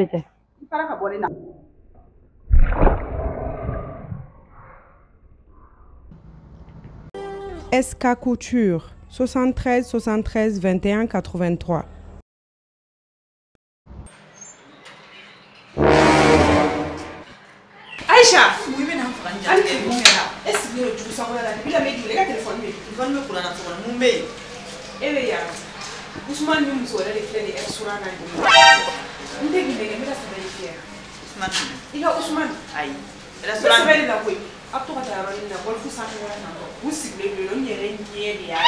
urite. SK Couture 73 73 21 83. Aïcha, oui, mais non, est-ce que tu sens là? Il a mis le téléphone, il va me prendre la Mumbai. Et les gars, Ousmane nous sommes allés faire des restaurants. On dit qu'il est là, ça va y faire. Ousmane, il a Ousmane. Aïe, restaurant. Ça va y là, oui. Après, on va travailler là, on va faire ça. Vous ciblez le nom, il y a rien qui est là.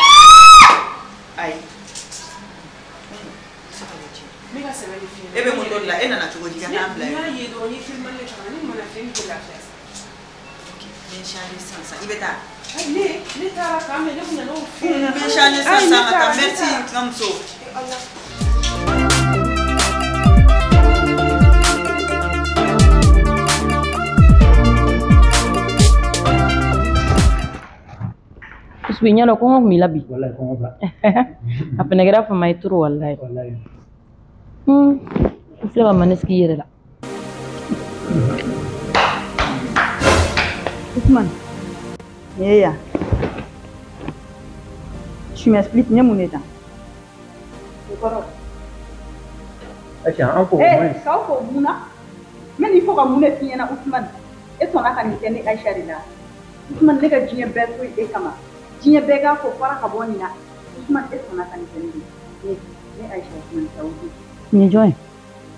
Aïe. Mais là, ça va y faire. Et bien, mon don là, elle n'a pas de dire. Il y a des gens qui filment les channels, mais on a fait une de la classe. Mais changer sans ça, il va t'as. Allez, les t'as la caméra, on a non. Mais changer sans ça, merci, comme ça. Usbinya lo ko mi labi. Wallahi ko ba. Apa negara fa mai turu wallahi. Wallahi. Seba maneski yere la. Ousmane. Yeah. Tu m'expliques bien mon état. Aïcha, encore moins. Eh, ça faut Mouna. Mais il faut que Mouna tienne Ousmane. Et son akanitene Aïcha là. Ousmane ne ka diɲɛ bɛɛ to e kama. Diɲɛ bɛɛ k'a fɔ fara ka bɔ nin na. Ousmane e sɔnna ka nin kɛ ne ye. Ne Aïcha Ousmane ça aussi. Ni est joint.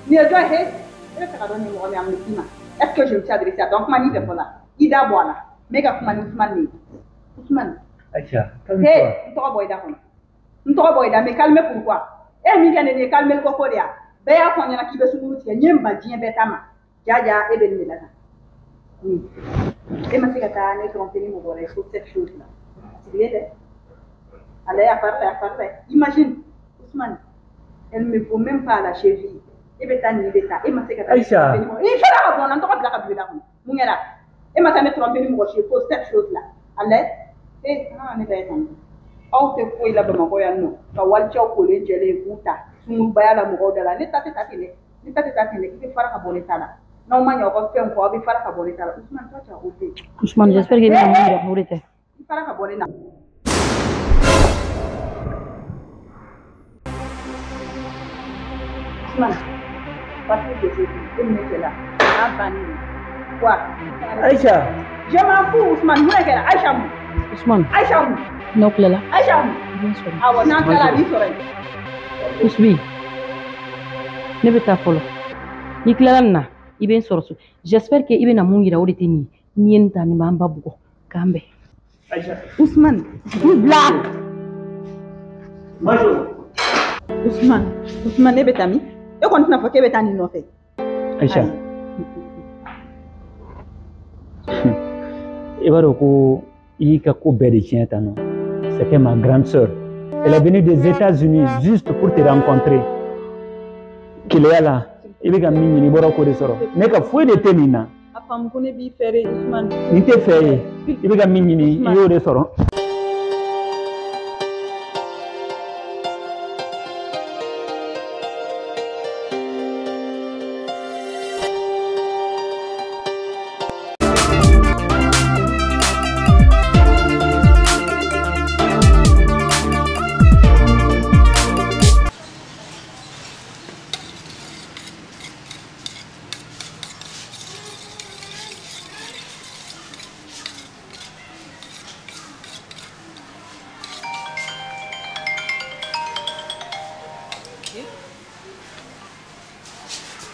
Ni est joint, hé. E bɛ fɛ ka dɔn ni mɔgɔ min a me d'i ma. Est-ce que je me suis adressé à toi? Kuma ni fɛ fɔla. I da bɔ a la. Mais ka kuma ni Ousmane ne ye. Ousmane. Aïcha, calme-toi. Hé, n tɔgɔ bɔ i da kɔnɔ. N tɔgɔ bɔ i da mais calme pourquoi? E min kɛ ne ye calme ko fɔ de ya. Bɛɛ y'a fɔ n ɲɛna k'i bɛ sunguru tigɛ. N ye n ba diɲɛ bɛɛ ta ma. Jaja e bɛ nin de la tan. Et ma fille a né trompé ni mon il faut cette chose-là. C'est bien, allez, à parfait. Imagine, Ousmane, elle ne me faut même pas la cheville. Et bien, t'as ni l'état. Et ma fille a Aïcha. Il fait la bonne, on t'aura de la cabine. Moungera. Et ma fille a trompé ni mon il faut cette chose-là. Allez, et on est bien. On te faut il a besoin de nous. Quand Walter au collège, j'ai les boutas. Nous bayons la mourir de la. L'état est atteint. L'état est atteint. Il faut faire un bon état là. Non, moi, il y a encore fait un quoi, il faut faire un bon état là. Ousmane, toi, tu as ôté. Ousmane, j'espère qu'il va mourir. Mourite. Il faut faire un bon état. Ousmane, parce que je sais que tu es là. Quoi? Aïcha. Je m'en fous, Ousmane. Où est-ce qu'elle est? Aïcha. Ousmane. Aïcha. Non, Cléla. Aïcha. Bien sûr. Ah, ouais, non, la vie serait. Ousbi. Ne bɛ taa fɔlɔ. Ni Cléla na, i bɛ n sɔrɔ so. J'espère que i bɛ na mun yira o de tɛ nin ye. Ni ye n ta nin b'an ba bugɔ. K'an bɛn. Aïcha. Ousmane. Blague. Bonjour. Ousmane, ne bɛ taa min? E kɔni tɛna fɔ k'e bɛ taa nin nɔfɛ. Aïcha. I b'a dɔn ko i y'i ka ko bɛɛ de tiɲɛ tan nɔ. C'était ma grande sœur. Elle est venue des États-Unis juste pour te rencontrer. Keleya la, i bɛ ka min ɲini i bɔra k'o de sɔrɔ. Ne ka foyi de tɛ nin na. A faamu ko ne b'i fɛ de, Ousmane. Nin tɛ fɛ ye. I bɛ ka min ɲini i y'o de sɔrɔ.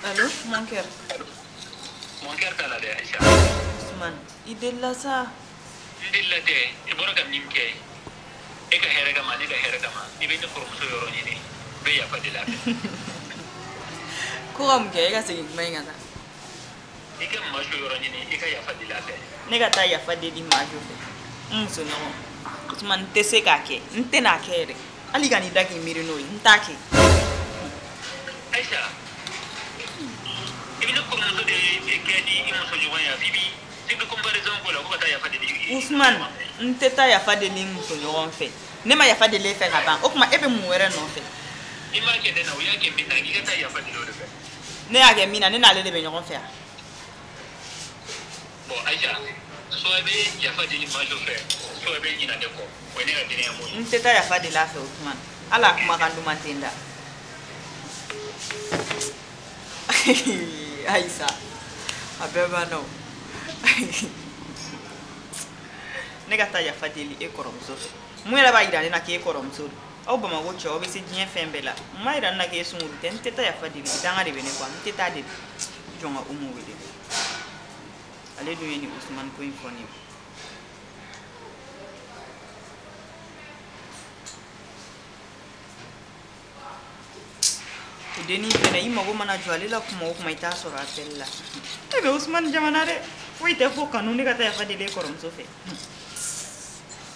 Allô, mon cœur. Mon cœur t'as la Aïcha. Ousmane, il est là ça. Il est là il bora kam nimke. E ka hera kama, ne ka hera kama. I be ne promoso yoro ni ni. Be ya fa de la. Ko am ke ga segi mai ngata. I ka ma jo yoro ni ni, i ka ya fa de la. Ne ka ta ya fa de di ma jo fe. So no. Ousmane te se ka ke, nte na ke re. Ali ga ni da ki miri no, nta ke. Aïcha. I be ne promoso de ke di i mo so jo ya bibi. C'est que comparaison ko la ko ta ya fa de di. Ousmane, nte ta ya fa de li mo so jo fe. Ne ma ya fa de le fe ka ban. O kuma ebe mu were no fe. I ma ke de na o ya ke mi ta ki ta ya fa de lo de fe. Ne y'a kɛ min na ne n'ale de bɛ ɲɔgɔn fɛ yan. Bon Aïcha, soit bɛ yafa deli Majo fɛ, soit bɛ ɲinɛ ne kɔ. O ye ne ka dinɛ mun ye. N tɛ taa yafa deli a fɛ Usman. Ala kumakan duman tɛ n da. Aïssa, a bɛɛ b'a dɔn. Ne ka taa yafa deli e kɔrɔmuso fɛ. Mun yɛrɛ b'a yira ne na k'e kɔrɔmuso don. Aw Bamako cɛ aw bɛ se diɲɛ fɛn bɛɛ la. N m'a yira ne na k'e sunkuru tɛ. N tɛ taa yafa deli. Danga de bɛ ne kɔ. N tɛ taa deli. Jɔn ka Umu wele. Ale dun ye ni Usman ko in fɔ ne ye. O dennin fɛnɛ i mago mana jɔ ale la kuma o kuma i t'a sɔrɔ appel la. E bɛ Usman jamana dɛ. Foyi tɛ fɔ kanu ne ka taa yafa deli e kɔrɔmuso fɛ.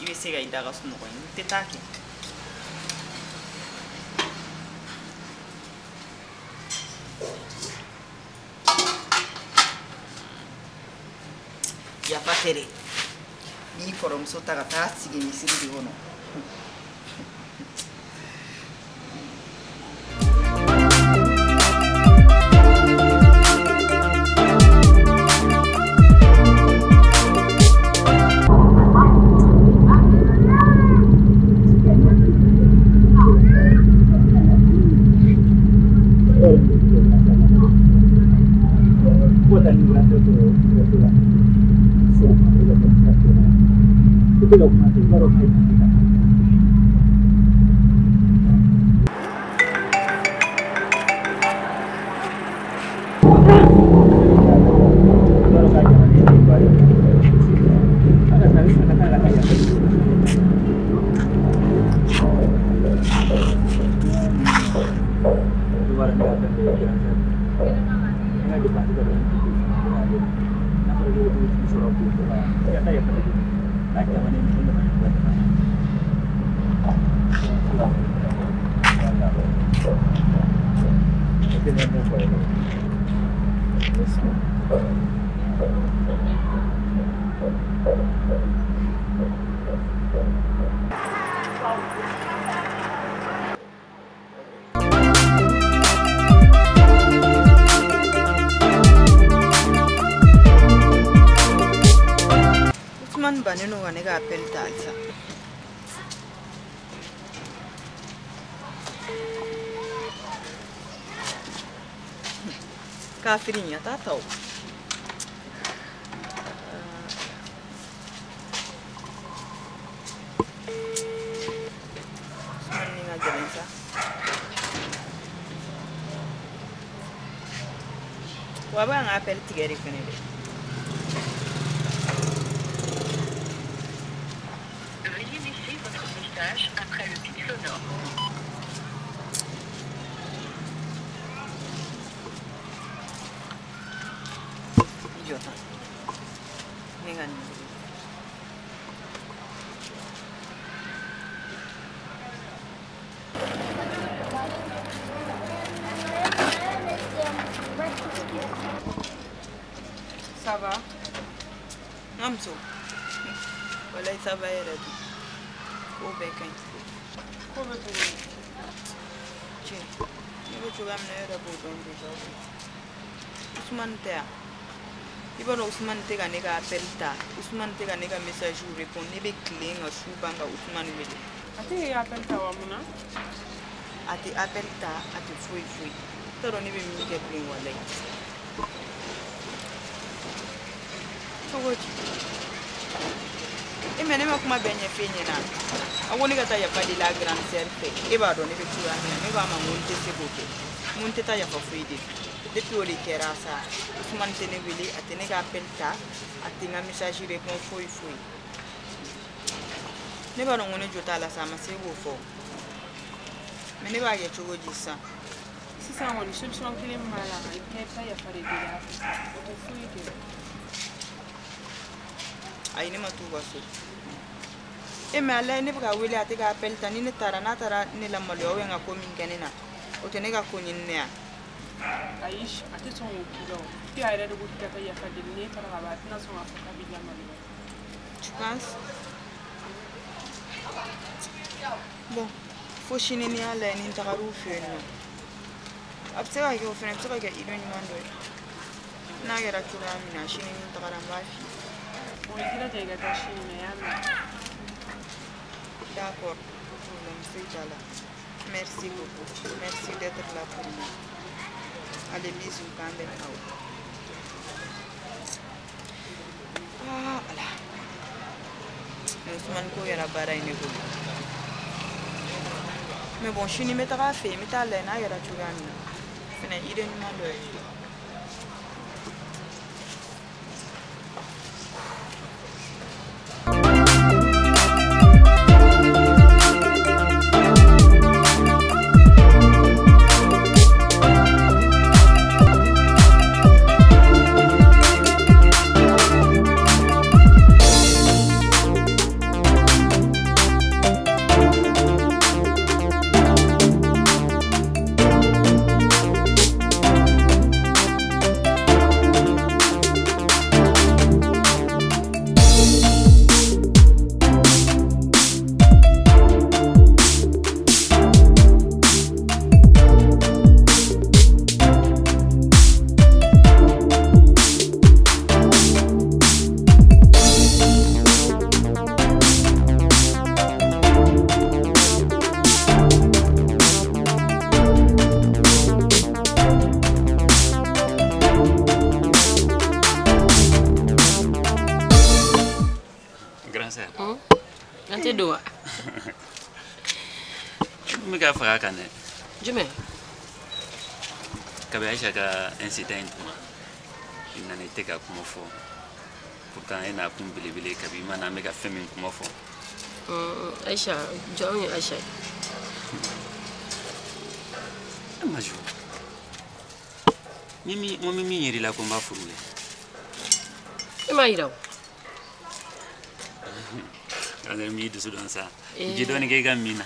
I bɛ se ka i da ka sunɔgɔ ye. N tɛ taa kɛ. Yafa tɛ dɛ. N'i kɔrɔmuso ta ka taa sigi misiri de kɔnɔ. Usman baneno ga ne ga appel ta Aïssa. Kafirin ya ta tau. Usman ni ga jalansa. Wa ba nga appel tigere fene de. Après le bip sonore. Idiota. Nengan. Ça va? Namso. Voilà, ça va être. Ko bɛɛ ka ɲi. Ko bɛ cogo di? Cɛ, ne bɛ cogoya min na e yɛrɛ b'o dɔn déjà. Usman tɛ yan. I b'a dɔn Usman tɛ ka ne ka appel ta. Usman tɛ ka ne ka message répondre. Ne bɛ tilen ka su ban ka Usman wele. A tɛ k'i ka appel ta wa mun na? A tɛ appel ta, a tɛ foyi foyi. T'a dɔn ne bɛ min kɛ bilen walayi. Cogo di? E mais ne ma kuma bɛɛ ɲɛf'e ɲɛna. A ko ne ka taa yafa deli a grande sœur fɛ. E b'a dɔn ne bɛ cogoya min na. Ne b'a ma n ko n tɛ se k'o kɛ. N ko n tɛ taa yafa foyi deli. Depuis o de kɛra sa, Usman tɛ ne wele, a tɛ ne ka appel ta, a tɛ n ka message répond foyi foyi. Ne b'a dɔn ko ne jo t'a la sa, a ma se k'o fɔ. Mais ne b'a kɛ cogo di sisan? Sisan kɔni solution kelen min b'a la i bɛ taa yafa de deli a fɛ. O tɛ foyi kɛ. Ayi ne ma t'u ka so. E mais ala ne bɛ ka wele a tɛ ka appel ta ni ne taara n'a taara ne la maloya ou bien ka ko min kɛ ne na o tɛ ne ka ko ɲini ne yan. Ayi a tɛ sɔn k'o k'i la o. Puis a yɛrɛ de ko k'i ka taa yafa deli n'e taara ka ban a tɛna sɔn k'a fɔ k'a b'i lamaloya. Tu penses? Bon, fo sini ni y'a lajɛ ni n tagar'u fɛ yen nɔ. Absega ke ofene absega ke ido ni mando. Na ga ra kula mina shini ni ta garan ba fi. On dirait que tu as chine D'accord. Merci beaucoup. Merci d'être là pour moi. Allez, bisous quand même. Ah, là. Ousmane ko yara bara ine ko. Mais bon, je suis ni mettra fait, mais t'as l'air na yara chugami. Fena ide ni mando. Nanti dua. Mega fraka ne. Jume. Kabe Aisha ka incident ma. Ina ne teka kuma fo. Pourtant ina kun bilibili kabi mana mega femi kuma fo. Aisha, join Aisha. Amaju. Mimi yiri la komba furule. Ima iraw. Ada mi du sudan sa. Jidoni ke gamina.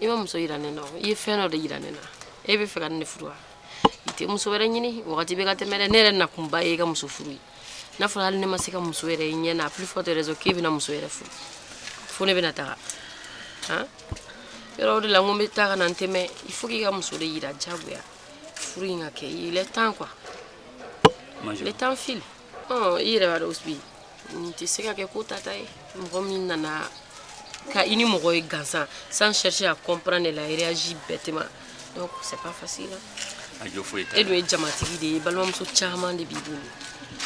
Ima muso yirane no. Ye feno de yirane na. Ebe fe kan ne furwa. Ite muso wera nyini wakati be ka temere nere na kumba ye ka muso furui. Na fura ne masika muso wera nya na plus forte raison ke bina muso wera fu. Fone bina ta. Ha? Pero de la ngombe ta kana nteme il faut que ka muso de yira jabu ya. Furui nga ke il est temps quoi. Le temps file. Oh, ire ba usbi. Tu sais que tata nana ka ini mogo e gansa sans chercher à comprendre la réagit bêtement. Donc c'est pas facile. Et lui jamatigi de balmam so chama de bibou.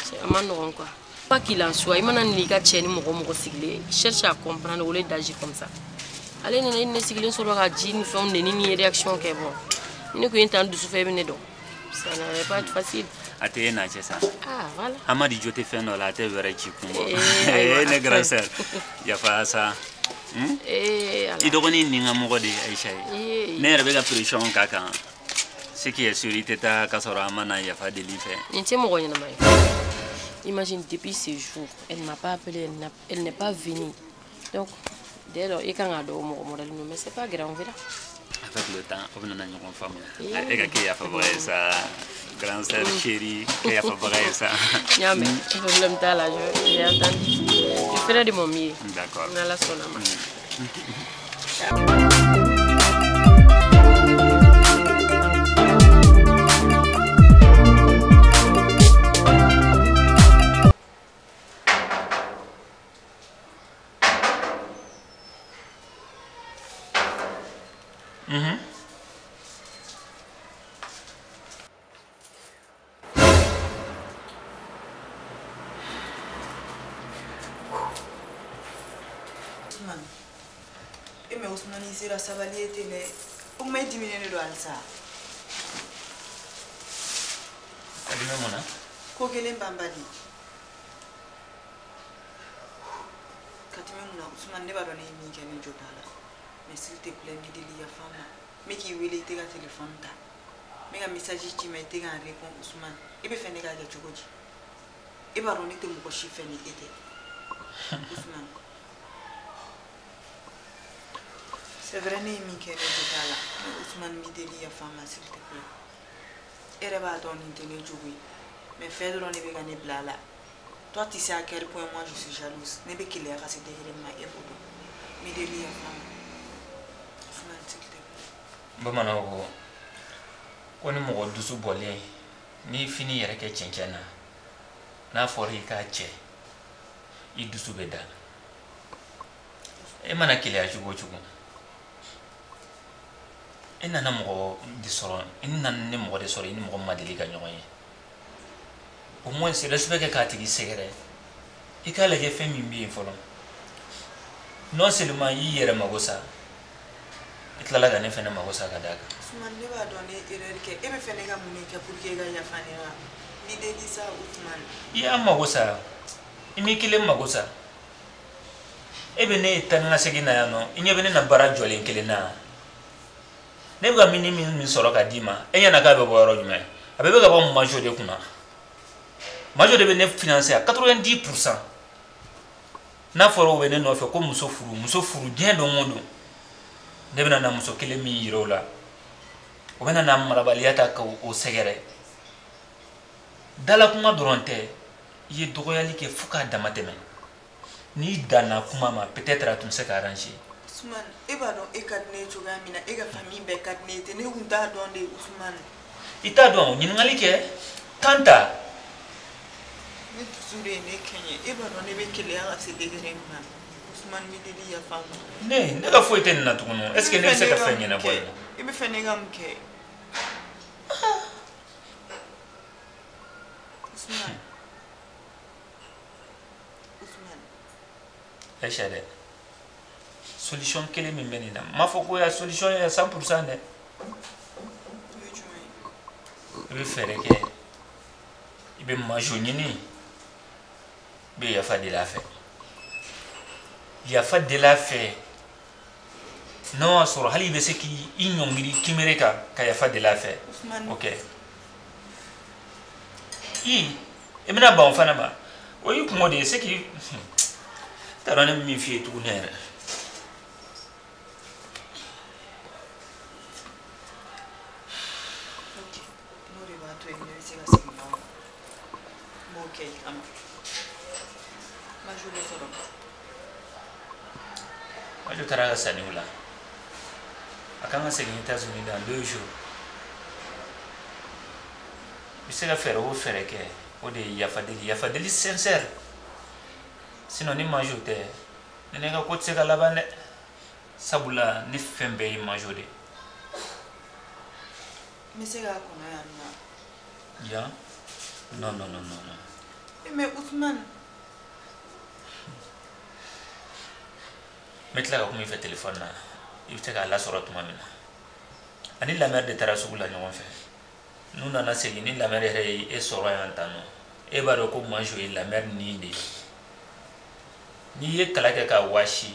C'est amano quoi. Pas qu'il en soit, il m'a dit que cheni mogo siglé, cherche à comprendre au lieu d'agir comme ça. Allez nana ne siglé sur la jean femme ni réaction que bon. Il ne peut entendre de souffrir ne donc. Ça n'allait pas être facile. Ate na chesa. Ah voilà. Amadi jote feno la te vera chikumbo. Ne grand sœur. Ya fa ça. Idogoni ninga mogo de Aisha. Ne rebe ga pression kaka. Ce qui est sûr iteta kasora mana ya fa délivrer. Nti mogo nyana mai. Imagine depuis ce jour, elle m'a pas appelé, elle n'est pas venue. Donc dès lors il kan ado mogo modèle mais c'est pas grave on verra. Avec le temps, on a une femme. Et qui a favori ça, grand sœur chérie, qui a favori ça. Non mais le problème t'as là, j'ai entendu. Je ferai de mon mieux. D'accord. On a la sonama. Ousmane sera sabaliete mais pour me diminuer le alsa. Adime mona. Ko gelen bambali. Katime mona Ousmane ne ba donner mi kene jotala. Mais s'il te plaît mi deli ya fama. Mais qui wele te ga téléphone ta. Mais ga message qui m'a été ga répond Ousmane. E be fene ga ga chogoji. E ba donner te mo ko chiffre ni ete. Ousmane. C'est vrai que je suis là. Ousmane Mideli a femme s'il te plaît. Elle va donner une jouer. Mais faire de l'on gagner blala. Toi tu sais à quel point moi je suis jalouse. Ne be qu'il est rasé derrière ma époque. Mideli a femme. Ousmane s'il te plaît. Bamana ko ni mo dusu bolen ni fini yere ke chencena na fori ka che I dusu beda e mana kile a jugo jugo ina na mo di soro ina ne mo de soro ni mo madeli ka nyoy au moins c'est respect que tigi segere I ka lege fe min bi folo non seulement yi yere magosa itlala ga ne fe na magosa ga daga Ousmane ne ba donné erreur ke e be fene ga mun ke pour que ga ya fanera ni de di sa Ousmane ya magosa imi kile magosa ebe ne tan na segina ya no inye be ne na bara jole kile na ne ga min soro ka dima enya na ka be boyoro jume abebe ga ba majo de kuna majo de be ne financer à 90% na foro be ne no fe ko muso furu bien do mondo ne be na muso kile mi yirola o be na marabaliyata ka o segere dala kuma doronte ye dogoyali ke fuka damateme ni dana kuma ma peut-être atum se ka arranger Ousmane e ba don e kadne choga mina e ga famille be kadne te ne hunta don de Ousmane ita don ni ngali ke tanta ne tsure ne kenye e ba don ne be kile ya se degere ma Ousmane mi de ya fama ne ga foite na tukuno est-ce que ne se ka fenye na boy e be fene ga mke Ousmane Echade solution kele min benina ma foko ya solution ya 100% ne ibe fere ke ibe majo nyini be ya fa de la fait ya fa de la fait non asoro hali be se ki inyongiri kimereka ka ya fa de la fait OK emina ba on fana ma o yi kumo de se ki tarane mi fi tu nere nori ba to ne se ga se mo okay am ma je le soro ajo taraga sani wala akanga se ni États-Unis dans 2 jours bisega faire o faire ke o de ya fadeli sincère sinon ni majote ne ga ko tsega labane sabula ni fembe yi majode me se ga ko na ya non mais Ousmane metla ga kuma fait téléphone na ibte ga la soratu mamina ani la mère de tarasugula nyon fait nous nana segi ni la mère e soro ya ntano e ba ko majo e la mère ni de ni ye kalake ka washi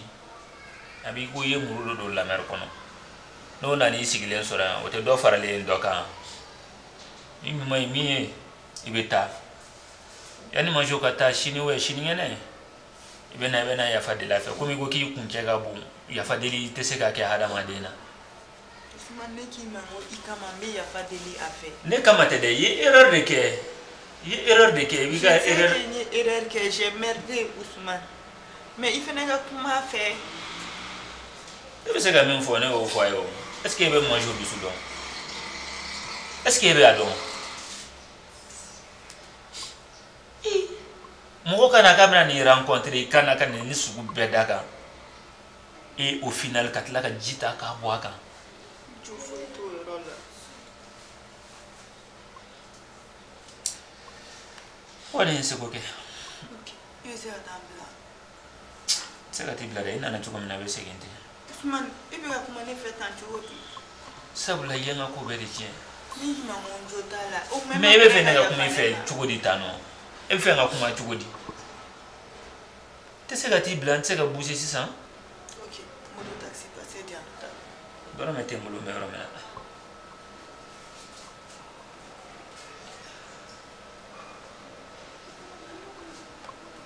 abi ko ye murudo do la mer kono no na ni sigilen sora o te do farale ndo ka ni mai mi ibeta yani manjo kata shini we shini ngene ibena ya fa de la fe komi go ki kunche ga bu ya fa de li te se ka ke hada madena Ousmane ne ki mango ikama me ya fa de li a fait ne kama te de ye erreur de ke bi ga erreur que j'ai merdé Ousmane mais il fallait que comment faire e se ga men fo ne o fo ayo est ce que be manjo du soudan est ce que be adon mo kana kamera ni rencontrer kana ni sugu bedaka et au final katla ka jita ka boaka tu fais tout le rôle wala se ko ke OK et c'est attendre se ga tibla de ina na tuko mina be segente Ousmane e be ka kuma ne fait tant tu oti sabula yenga ko be de tie ni ma mon jotala o même mais be fe na ga kuma fe tuko di tano e fe nga kuma tuko di te se ga tibla se ga bouger 600 OK moto taxi passer dia dora mete mulo me ro mena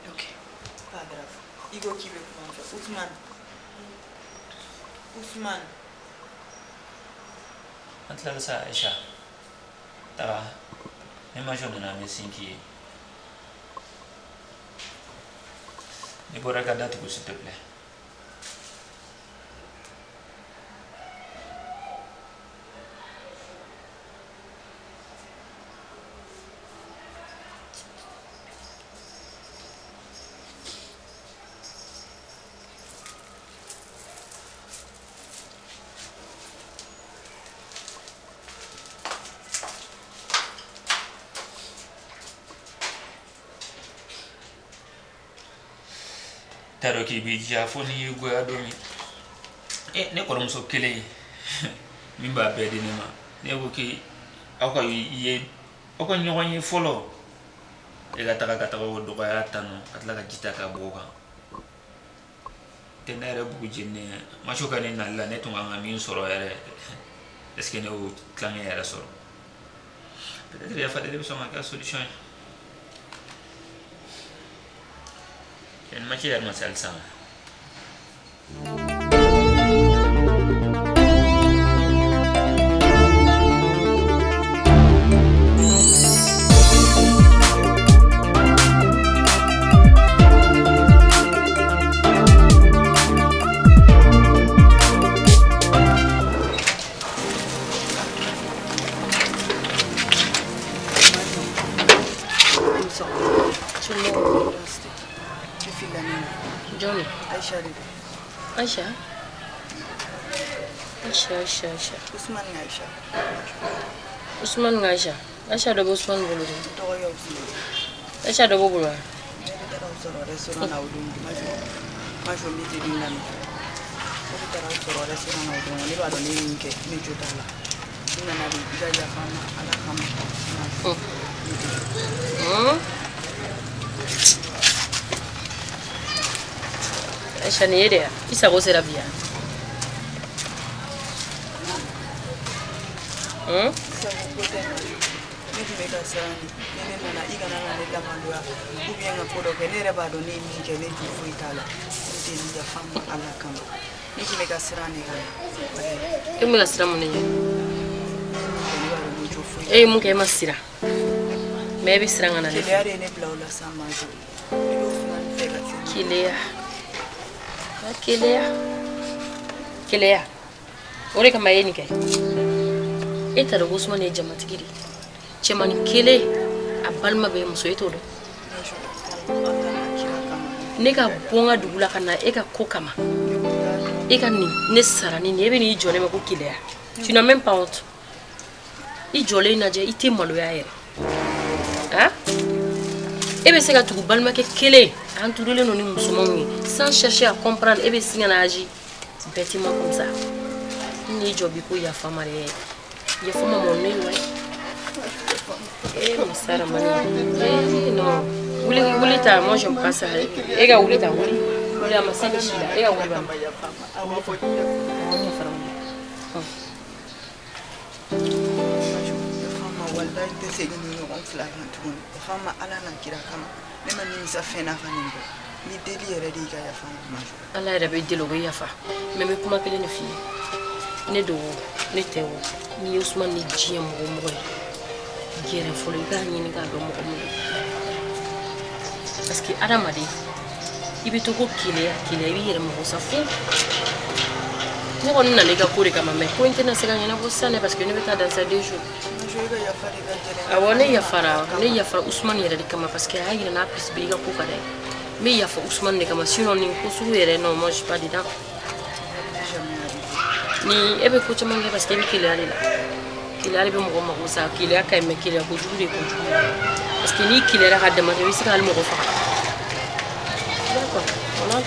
OK pas grave Igo qui veut comment faire Ousmane antla sa Aisha ta ne ma jona na me sinki ni bora ka date s'il te plaît taro ki bi jafoni go adomi ne ko muso kele min ba be de ma ne ko ki aka ye aka nyonye folo e ga taka wo do ga tano atla ga jita ka boga tenere bu jinne ma shoka ne nalla ne tunga ngami soro ere est-ce que ne o clanger era soro peut-être il fa de besoin ma solution en matière ma salsa Aisha. Usman Aisha. Aisha do Usman bolu. Aisha do bolu. Aisha ni ide isa go sera bia mungke masira maybe siranga na Kilea. Ore kama yeni kai. Eta do Usman e jama tigiri. Chemani kele abalma be muso eto do. Neka bonga dugula kana eka kokama. Eka ni nesarani ni ebe ni jole me ko kilea. Tu n'as même pas honte. I jole na je ite malo ya ere. Hein? Ebe seka tugu balma ke kele. Entouré non musulmans sans chercher à comprendre et bien si on agit bêtement comme ça ni job pour ya femme ya femme mon nez ouais mon sara mani non vous ta moi je me passe et ga vous ta vous la masse de chila et ga vous ba fama ala na kira kama nema ni safena fanimbo ni deli eredi ga ya fama majo ala era be delo ya fa meme kuma kele ne fi ne do ne tewo ni Usman ni jiem go mo gere folo ga ni ga do mo parce que adama de ibi to ko kile bi yere mo safu ne ko nna le ga kore kama me ko intena se ga nyana bo sane parce que ne beta dans ces 2 jours awone ya fara ne ya fara Usman yere de kama parce que ayi na pis bi ga ko kada mais ya fa Usman de kama sinon ni ko su yere non moi je suis pas dedans ni ebe ko chama nge parce que kile ale be mo ko sa kile aka me kile ko jure ko parce que ni kile ra ga de ma re wi sa al mo ko fa d'accord on a